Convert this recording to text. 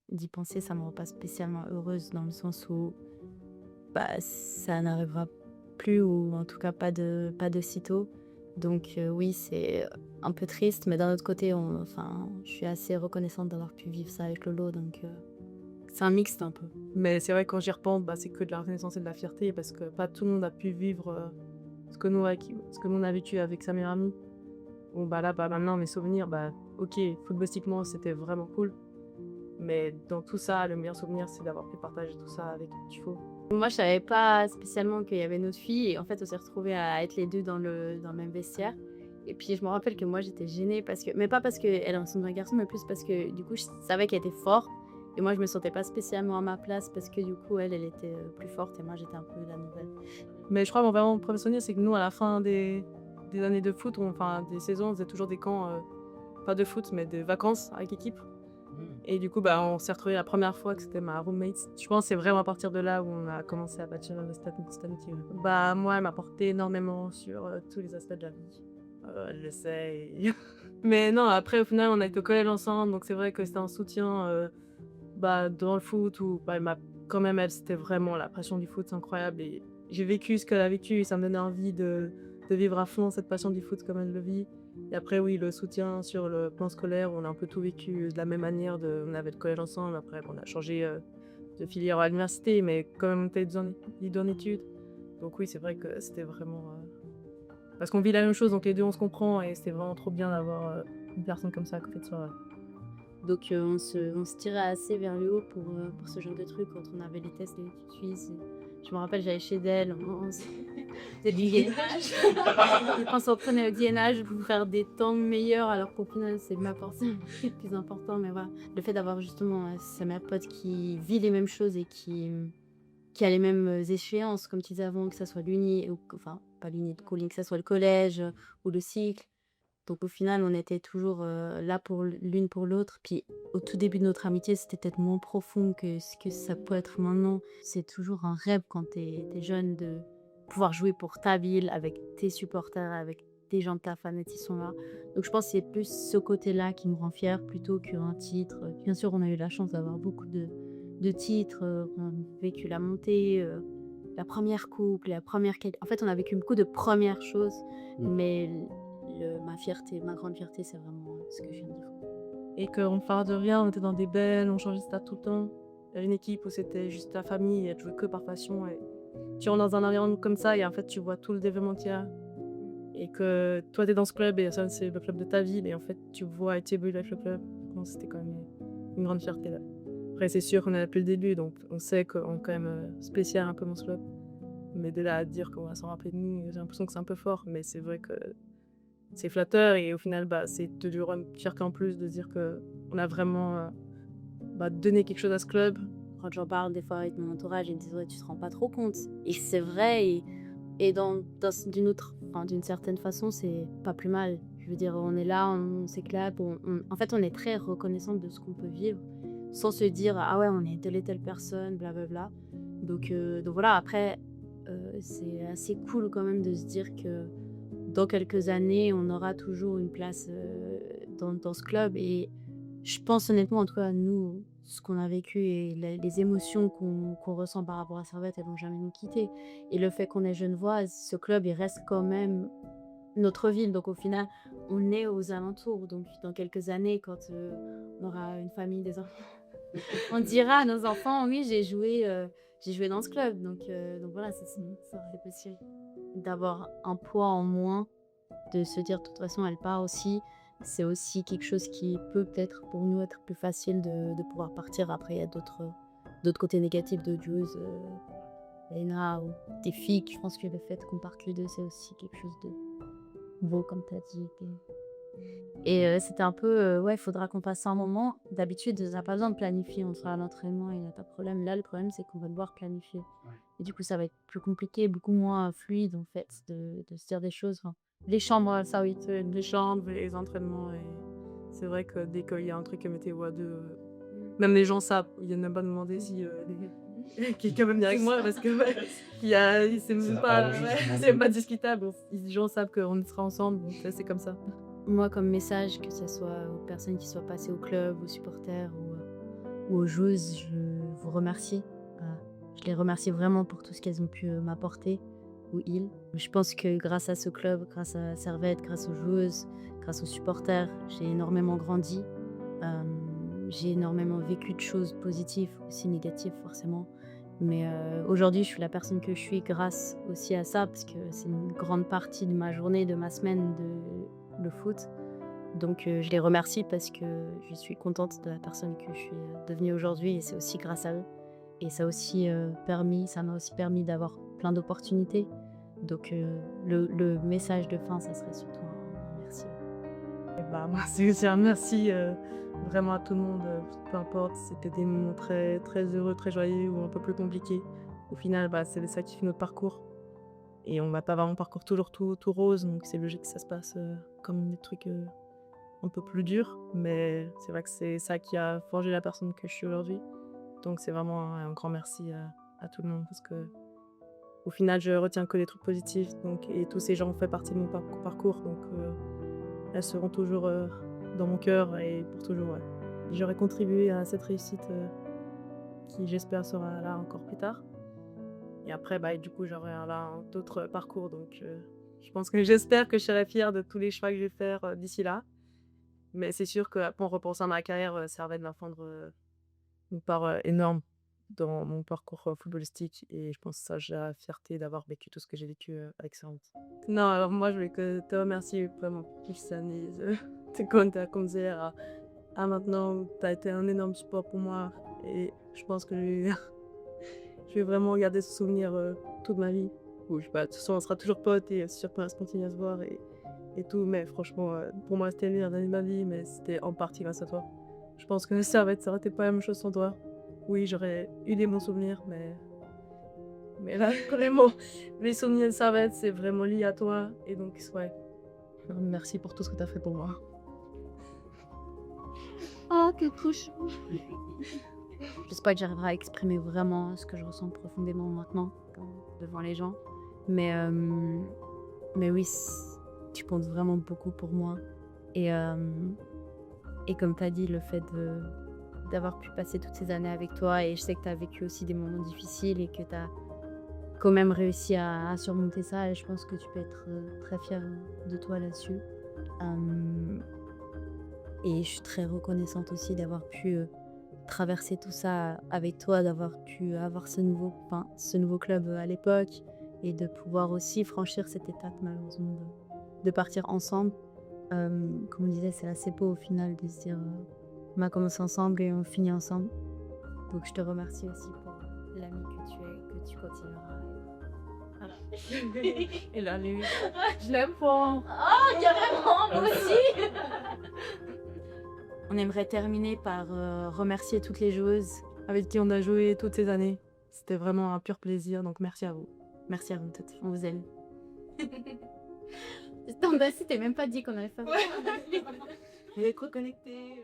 d'y penser, ça me rend pas spécialement heureuse dans le sens où, bah, ça n'arrivera plus ou en tout cas pas de sitôt. Donc oui, c'est un peu triste, mais d'un autre côté, je suis assez reconnaissante d'avoir pu vivre ça avec Lolo, donc c'est un mixte un peu. Mais c'est vrai que quand j'y repense, bah, c'est que de la reconnaissance et de la fierté parce que pas tout le monde a pu vivre, ce que nous on a vécu avec sa meilleure amie. Bon, bah, là, bah, maintenant mes souvenirs, bah, OK, footballistiquement, c'était vraiment cool, mais dans tout ça, le meilleur souvenir, c'est d'avoir pu partager tout ça avec Tifo. Moi, je savais pas spécialement qu'il y avait une autre fille et en fait, on s'est retrouvés à être les 2 dans le même vestiaire et puis je me rappelle que moi, j'étais gênée parce que mais pas parce qu'elle ressemble à un garçon, mais plus parce que du coup, je savais qu'elle était forte et moi, je me sentais pas spécialement à ma place parce que du coup, elle était, plus forte et moi, j'étais un peu la nouvelle. Mais je crois mon vraiment premier souvenir, c'est que nous, à la fin des années de foot, des saisons, on faisait toujours des camps, pas de foot, mais de vacances avec équipe. Et du coup, bah, on s'est retrouvés la première fois que c'était ma roommate. Je pense que c'est vraiment à partir de là où on a commencé à bâtir cette amitié. Bah, moi, elle m'a porté énormément sur tous les aspects de la vie. Elle le sait. Mais non, après, au final, on a été au collège ensemble, donc c'est vrai que c'était un soutien bah, dans le foot où bah, quand même, elle, c'était vraiment la passion du foot, c'est incroyable. Et j'ai vécu ce qu'elle a vécu et ça me donnait envie de vivre à fond cette passion du foot comme elle le vit. Et après, oui, le soutien sur le plan scolaire, on a un peu tout vécu de la même manière. On avait le collège ensemble, après, on a changé de filière à l'université, mais quand même, on était les deux en études. Donc oui, c'est vrai que c'était vraiment... Parce qu'on vit la même chose, donc les deux, on se comprend, et c'était vraiment trop bien d'avoir une personne comme ça à côté de soi. Donc on se tirait assez vers le haut pour ce genre de trucs quand on avait les tests, les études suisses. Je me rappelle, j'allais chez elle, on faisait du gainage. Et quand on s'entraînait au gainage pour faire des temps meilleurs, alors qu'au final, c'est ma portion qui est le plus important. Mais voilà, le fait d'avoir justement sa meilleure pote qui vit les mêmes choses et qui a les mêmes échéances, comme tu disais avant, que ça soit l'uni, ou enfin, pas l'uni de Colline, que ça soit le collège ou le cycle. Donc au final, on était toujours, là pour l'une pour l'autre. Puis au tout début de notre amitié, c'était peut-être moins profond que ce que ça peut être maintenant. C'est toujours un rêve quand tu es jeune de pouvoir jouer pour ta ville, avec tes supporters, avec des gens de ta famille qui sont là. Donc je pense que c'est plus ce côté-là qui nous rend fiers plutôt qu'un titre. Bien sûr, on a eu la chance d'avoir beaucoup de titres, on a vécu la montée, la première coupe, la première quali en fait, on a vécu beaucoup de premières choses, mais ma grande fierté, c'est vraiment, ce que je viens de dire. Et qu'on part de rien, on était dans des belles, on changeait de stade tout le temps. Il y avait une équipe où c'était juste ta famille et tu jouais que par passion. Et tu rentres dans un environnement comme ça et en fait, tu vois tout le développement qu'il y a. Et que toi, tu es dans ce club et ça, c'est le club de ta ville. Et en fait, tu vois et tu évolues avec le club. Bon, c'était quand même une grande fierté là. Après, c'est sûr qu'on est là depuis le début, donc on sait qu'on est quand même spécial un peu dans ce club. Mais de là à dire qu'on va s'en rappeler de nous, j'ai l'impression que c'est un peu fort. Mais c'est vrai que c'est flatteur et au final, bah, c'est toujours une fierté en plus de dire qu'on a vraiment bah, donné quelque chose à ce club. Quand j'en parle des fois avec mon entourage, ils me disent: «Ouais, tu te rends pas trop compte» et c'est vrai et d'une certaine façon, c'est pas plus mal. Je veux dire, on est là, on s'éclate, en fait, on est très reconnaissante de ce qu'on peut vivre, sans se dire: «Ah ouais, on est telle et telle personne, blablabla». Donc voilà, après, c'est assez cool quand même de se dire que dans quelques années, on aura toujours une place, dans ce club et je pense honnêtement, en tout cas, nous, ce qu'on a vécu et les émotions qu'on ressent par rapport à Servette, elles vont jamais nous quitter et le fait qu'on est genevoise, ce club, il reste quand même notre ville. Donc au final, on est aux alentours. Donc dans quelques années, quand, on aura une famille, des enfants, on dira à nos enfants: «Oui, j'ai joué dans ce club». Donc voilà, ça aurait possible d'avoir un poids en moins, de se dire: «De toute façon, elle part aussi». C'est aussi quelque chose qui peut peut-être pour nous être plus facile de pouvoir partir. Après, il y a d'autres côtés négatifs de joueuses, Léna ou des filles. Je pense que le fait qu'on parte les 2, c'est aussi quelque chose de beau comme tu as dit et c'était un peu, ouais, il faudra qu'on passe un moment. D'habitude, on a pas besoin de planifier, on sera à l'entraînement, il y a pas de problème. Là, le problème, c'est qu'on va devoir planifier et du coup, ça va être plus compliqué, beaucoup moins fluide, en fait, de se dire des choses. Enfin, les chambres, ça oui. C'est les chambres, les entraînements. Et c'est vrai que dès qu'il y a un truc à météo à deux, même les gens savent. Ils viennent même pas demander si quelqu'un veut venir avec moi parce que ouais, c'est même pas, ouais, c'est pas discutable. Les gens savent qu'on sera ensemble, donc c'est comme ça. Moi, comme message, que ce soit aux personnes qui soient passées au club, aux supporters ou aux joueuses, je vous remercie. Je les remercie vraiment pour tout ce qu'elles ont pu m'apporter, ou ils. Je pense que grâce à ce club, grâce à Servette, grâce aux joueuses, grâce aux supporters, j'ai énormément grandi. J'ai énormément vécu de choses positives, aussi négatives forcément. Mais aujourd'hui, je suis la personne que je suis grâce aussi à ça, parce que c'est une grande partie de ma journée, de ma semaine, le foot. Donc je les remercie parce que je suis contente de la personne que je suis devenue aujourd'hui, et c'est aussi grâce à eux. Et ça m'a aussi permis d'avoir plein d'opportunités. Donc le message de fin, ça serait surtout un merci. Bah, moi, c'est aussi un merci vraiment à tout le monde, peu importe si c'était des moments très, très heureux, très joyeux ou un peu plus compliqués. Au final, bah, c'est ça qui fait notre parcours. Et on va pas avoir un parcours toujours tout rose, donc c'est logique que ça se passe comme des trucs un peu plus durs. Mais c'est vrai que c'est ça qui a forgé la personne que je suis aujourd'hui. Donc c'est vraiment un grand merci à tout le monde, parce que au final, je retiens que des trucs positifs. Donc, et tous ces gens ont fait partie de mon parcours. Donc elles seront toujours dans mon cœur et pour toujours. Ouais. J'aurais contribué à cette réussite qui, j'espère, sera là encore plus tard. Et après, bah, du coup, j'aurai là d'autres parcours. Donc, j'espère que je serai fière de tous les choix que je vais faire d'ici là. Mais c'est sûr qu'en repensant à ma carrière, Servette va prendre une part énorme dans mon parcours footballistique. Et je pense que ça, j'ai la fierté d'avoir vécu tout ce que j'ai vécu avec Servette. Non, alors moi, je voulais que te remercier vraiment pour toutes ces années. Tu quand tu as commencé à maintenant, tu as été un énorme support pour moi. Et je pense que je vais vraiment garder ce souvenir toute ma vie. Ou, je sais pas, de toute façon, on sera toujours potes et c'est sûr qu'on va se continuer à se voir et tout. Mais franchement, pour moi, c'était le meilleur année de ma vie, mais c'était en partie grâce à toi. Je pense que ça aurait été pas la même chose sans toi. Oui, j'aurais eu des bons souvenirs, mais là, vraiment, les souvenirs de Servette, c'est vraiment lié à toi. Et donc, ouais, merci pour tout ce que tu as fait pour moi. Oh, que touche. J'espère que j'arriverai à exprimer vraiment ce que je ressens profondément maintenant, devant les gens. Mais oui, tu comptes vraiment beaucoup pour moi. Et comme tu as dit, le fait d'avoir pu passer toutes ces années avec toi, et je sais que tu as vécu aussi des moments difficiles et que tu as quand même réussi à surmonter ça, et je pense que tu peux être très fière de toi là-dessus. Et je suis très reconnaissante aussi d'avoir pu traverser tout ça avec toi, d'avoir pu avoir ce nouveau club à l'époque, et de pouvoir aussi franchir cette étape malheureusement de partir ensemble. Comme on disait, c'est assez beau au final de se dire on a commencé ensemble et on finit ensemble. Donc je te remercie aussi pour l'ami que tu es, que tu continueras. Voilà. Et là, je l'aime fort. Oh, carrément, moi aussi. On aimerait terminer par remercier toutes les joueuses Avec qui on a joué toutes ces années. C'était vraiment un pur plaisir, donc merci à vous. Merci à vous toutes, on vous aime. T'as même pas dit qu'on allait faire. On est reconnectés.